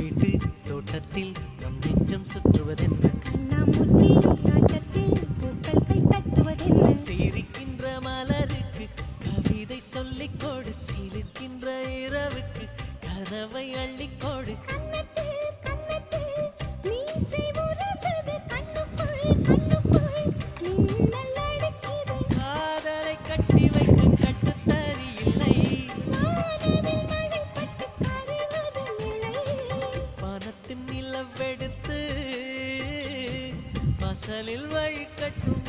வீட்டு தோட்டத்தில் நம் நெஞ்சம் சுற்றுவதென்ன கண்ணாமூச்சி ஆட்டத்தில் பூக்கள் கை தட்டுவதென்ன சிரிக்கின்ற மலருக்கு கவிதை சொல்லிக்கோடு சிரிக்கின்ற இரவுக்கு கனவை அள்ளிக்கோடு கன்னத்தில் கன்னத்தில் மீசை முரசுது கண்ணுக்குள் கண்ணுக்குள் மின்னல் அடிக்குது காதலை கட்டி வைக்க கட்டுத்தறி இல்லை வானவில் மழைப்பட்டு கரைவது நிலை வானத்தின் நிலவெடுத்து வாசலில் வழி கட்டும்